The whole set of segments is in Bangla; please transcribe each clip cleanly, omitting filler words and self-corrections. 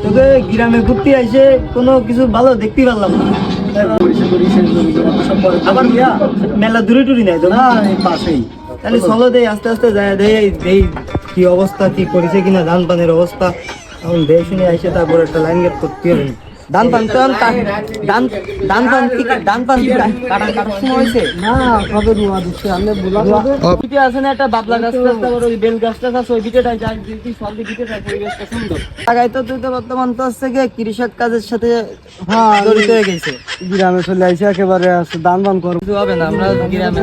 তোকে গ্রামে ঘুরতে আসে কোনো কিছু ভালো দেখতে পারলাম না। আবার মেলা দূরে টুরি নাই তো? না, পাশেই। তাহলে চলো দেই, আস্তে আস্তে যায় দেই কি অবস্থা, কি করেছে কিনা ধান পানের অবস্থা। এখন দেই শুনে আইসে তারপর একটা লাইন গেট করতে হবে। ধান পান তো ধান পান কাটার সময় হয়েছে না, কবে রুয়া দিচ্ছে আমি বিটে আছে না, একটা বাবলা গাছ তারপর ওই বেল গাছটা আছে, ওই বিটেটাই যায় সবই বিটেটাই পরিবেশটা সুন্দর লাগাই। তো তুই তো বর্তমান তো হচ্ছে গিয়ে কৃষক কাজের সাথে জড়িত হয়ে গেছে, গ্রামে চলে আইছে একেবারে ধান পান করবো হবে না আমরা গ্রামে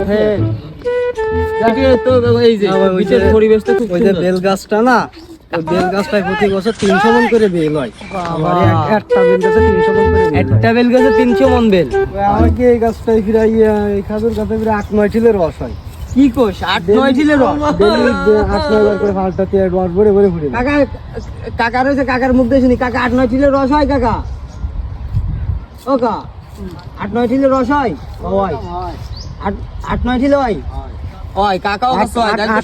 তো এই যে বিটের পরিবেশটা খুব ওই যে বেল গাছটা না, বেল গাছটায় প্রতি বছর 300 মন করে বেল হয়। একটা বেল গাছে 300 মন করে, একটা বেল গাছে 300 মন বেল। আমাকে এই গাছটাই ফিরাই এই খাজুর গাছে ফিরে 8-9 ঠিলের রস হয়। কি কোষ 8-9 ঠিলের রস? 8-9 বার করে ফালটাতে রস ভরে ভরে ভরে। কাকা কাকার হইছে, কাকার মুখ দিয়ে শুনি কাকা 8-9 ঠিলের রস হয় কাকা? ও কা 8-9 ঠিলের রস হয়? হয় 8-9 ঠিলে হয়। ওই কাকাও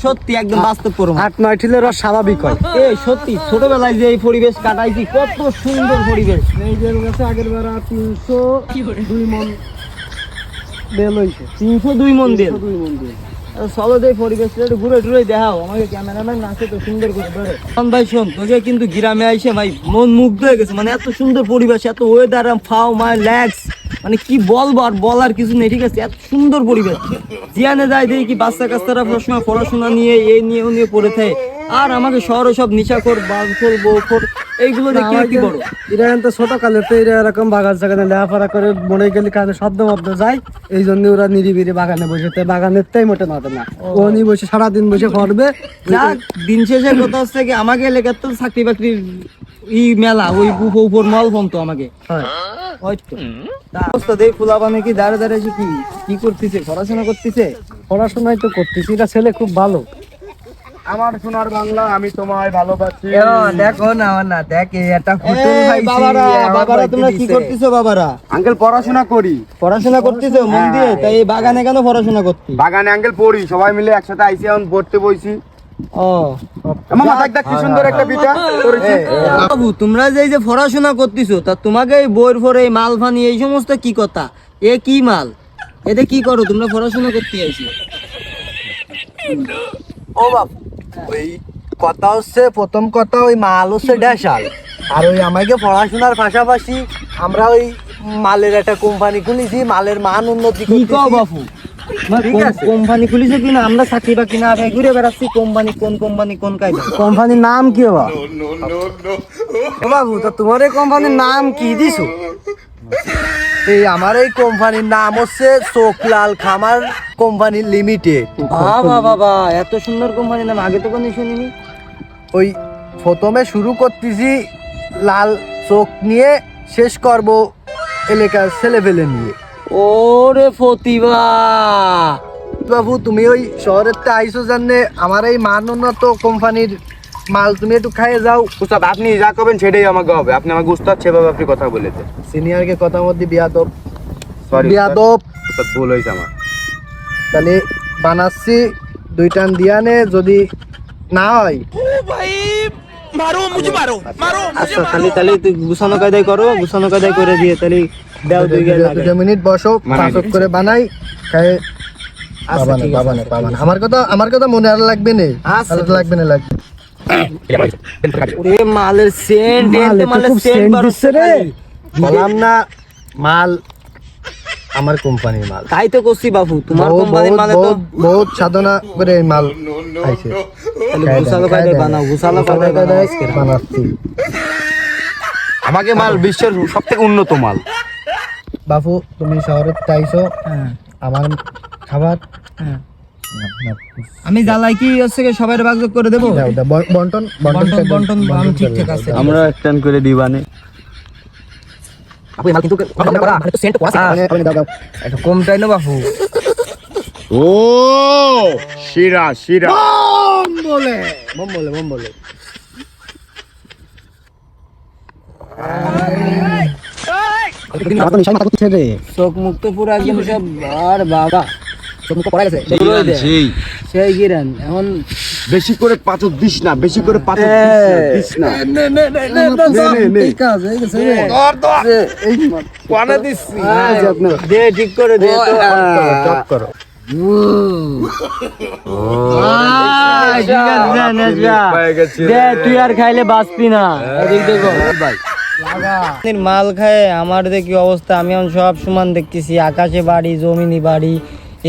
সত্যি একদম বাস্তব প্রমাণ। 8-9 ঠিলের রস স্বাভাবিক হয়। এই সত্যি ছোটবেলায় যে এই পরিবেশ কাটাইছি, কত সুন্দর পরিবেশ। এই বেল গাছে আগের বার 302 মন বেল হইছে। 302 মন বেল। চলো যে পরিবেশটা একটু ঘুরে টুরে দেখাও আমাকে, ক্যামেরাম্যান আছে তো সুন্দর করে ধরে। ভাই শোন, তোকে কিন্তু গ্রামে আইসে ভাই মন মুগ্ধ হয়ে গেছে। মানে এত সুন্দর পরিবেশ, এত ওয়েদার, ফাও মাই ল্যাক্স, মানে কি বলবো আর বলার কিছু নেই। ঠিক আছে, এত সুন্দর পরিবেশ। জিয়ানে যায় দেখি কি বাচ্চা কাচ্চারা সবসময় পড়াশোনা নিয়ে এই নিয়ে ও নিয়ে পড়ে থাকে, আর আমাকে শহরে সব নিশাখোর বাঘখোর বউখোর এইগুলো দেখি কি বড়। এরা তো ছোট কালে তো এরা এরকম বাগান জাগানে লেখাপড়া করে মনে গেলে কানে শব্দ মব্দ যায়, এই জন্য ওরা নিরিবিরি বাগানে বসে, বাগানের তাই মোটে মাথে না, ও নিয়ে বসে সারাদিন বসে করবে। দিন শেষের কথা হচ্ছে কি আমাকে এলাকার তো চাকরি বাকরির মেলা, ওই উপর মল ফোন তো আমাকে হয়তো অবস্থা দেখ ফুলাবানে কি দাঁড়ে দাঁড়িয়ে কি করতেছে, পড়াশোনা করতেছে? পড়াশোনাই তো করতেছি, এটা ছেলে খুব ভালো। আমার সোনার বাংলা, আমি তোমায় ভালোবাসি। দেখো না দেখ এটা বাবারা তোমরা কি করতেছো? বাবারা আঙ্কেল পড়াশোনা করি। পড়াশোনা করতেছো মন দিয়ে? তাই এই বাগানে কেন পড়াশোনা করতে? বাগানে আঙ্কেল পড়ি, সবাই মিলে একসাথে আইসি, এখন পড়তে বইছি। মামা দেখ কি সুন্দর একটা বিটা করেছি। বাবু তোমরা যে পড়াশোনা করতেছো, তা তোমাকে এই বইয়ের পরে এই মাল ফানি এই সমস্ত কি কথা? এ কি মাল? এতে কি করো তোমরা? পড়াশোনা করতে আইছো? ও বাবু, ওই কথা হচ্ছে, প্রথম কথা ওই মাল হচ্ছে ড্যাশাল, আর ওই আমাকে পড়াশোনার পাশাপাশি আমরা ওই মালের একটা কোম্পানি খুলেছি, মালের মান উন্নতি বাবু। কোম্পানি খুলিছে কিনা? আমরা চাকরি বাকরি না ঘুরে বেড়াচ্ছি, কোম্পানি কোন কোম্পানি কোন কায়দা? কোম্পানির নাম কি বাবা? ও বাবু, তা তোমার এই কোম্পানির নাম কি দিছো? এই আমার এই কোম্পানির নাম হচ্ছে চোখলাল খামার কোম্পানি লিমিটেড। বাবা এত সুন্দর কোম্পানির নাম, আগে তো কোনো শুনিনি। ওই প্রথমে শুরু করতেছি লাল চোখ নিয়ে, শেষ করব এলাকার ছেলেপেলে নিয়ে। ওরে প্রতিভা বাবু, তুমি ওই শহরের তে আইসো জানলে আমার এই মান উন্নত কোম্পানির মাল তুমি একটু খাইয়ে যাও। উস্তাদ আপনি যা করবেন সেটাই আমাকে হবে। আপনি আমাকে উস্তাদ সেভাবে আপনি কথা বলেছেন। সিনিয়রকে কথার মধ্যে বিয়াদব। সরি বিয়াদব। উস্তাদ ভুল হয়েছে আমার। তাহলে বানাচ্ছি 2 টান দিয়ানে, যদি না হয় আচ্ছা তাহলে তুই গুছানো কায়দায় করো, গুছানো কায়দায় করে দিয়ে তাহলে দাও 2 মিনিট বসো, 5 করে বানাই খাই। আমার কথা মনে আর লাগবে না, লাগবে না লাগবে। ওরে মালের সেন্ট, মালের সেন্ট দিচ্ছে রে। বললাম না মাল আমার কোম্পানির মাল। তাই তো করছি বাবু, তোমার কোম্পানির মালে তো বহুত সাধনা করে এই মাল আইছে। তাহলে গুছানো কায়দায় বানাও, গুছানো কায়দায় বানাচ্ছি। আমাকে মাল বিশ্বের সবথেকে উন্নত মাল। বাবু তুমি শহরে চাইছো আমার খাবার, আমি জ্বালাই কি হচ্ছে সবাই ভাগযোগ করে দেবো? বন্টন বন্টন ঠিকঠাক আছে, আমরা একটান করে দিবানে। কিন্তু কমটাই না বাবু। ও শিরা শিরা বম বলে চোখ মুখ তো পুরো একদম সব। আর বাবা চোখ মুখ পড়া গেছে সেই গিরান। এখন বেশি করে পাথর দিস না, বেশি করে পাথর দিস না। নে, নে। কোয়ানা দিচ্ছি দে ঠিক করে দে তো। টপ করো ঠিক আছে, যা, নে, যা। দে, তুই আর খাইলে বাঁচবি না। এদিক দেখো ভাই মাল খায় আমার দেখি অবস্থা। আমি এখন সব সমান দেখতেছি, আকাশে বাড়ি, জমিনি বাড়ি,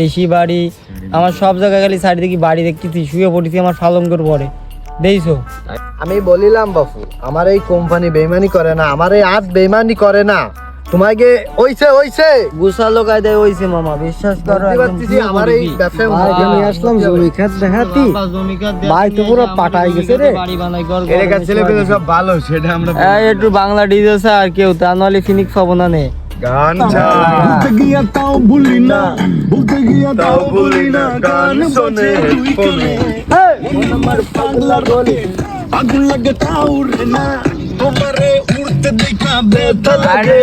এসি বাড়ি, আমার সব জায়গায় খালি সাইড দেখি বাড়ি দেখতেছি, শুয়ে পড়েছি আমার ফালঙ্গর পরে দেখছো। আমি বলিলাম বাপু আমার এই কোম্পানি বেইমানি করে না, আমার এই আজ বেইমানি করে না। তোমাকে ওইছে গুছালো কায়দায় হইছে মামা, বিশ্বাস করো। বুঝতে পারতেছি আমার এই ব্যবসায় আমি আসলাম জমি খেত দেখাতি, ভাই তো পুরো পাঠাই গেছে রে। বাড়ি বানাই ঘর এলাকার ছেলেপেলে সব ভালো, সেটা আমরা এই একটু বাংলা ডিজে আর কেউ তা নাহলে ফিনিক্স পাবো না নে। গান গিয়া তাও ভুলি না, গান শোনে ফোনে আমার পাগলা বলে আগুন লাগে তাও রে না, তোমারে উড়তে দেখা ব্যথা লাগে।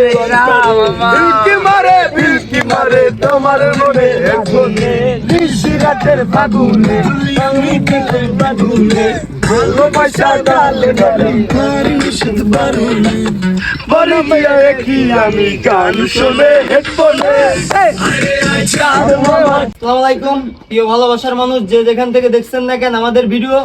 বিলকি মারে তোমার মনে ফোনে, নিশি রাতের ফাগুনে আমি দিলে বাগুনে, ভালোবাসা ডালে ডালে নিষেধ বারুনে, বলি মিয়া দেখি আমি গান শুনে হেডফোনে। আসসালামু আলাইকুম প্রিয় ভালোবাসার মানুষ, যে যেখান থেকে দেখছেন না কেন আমাদের ভিডিও।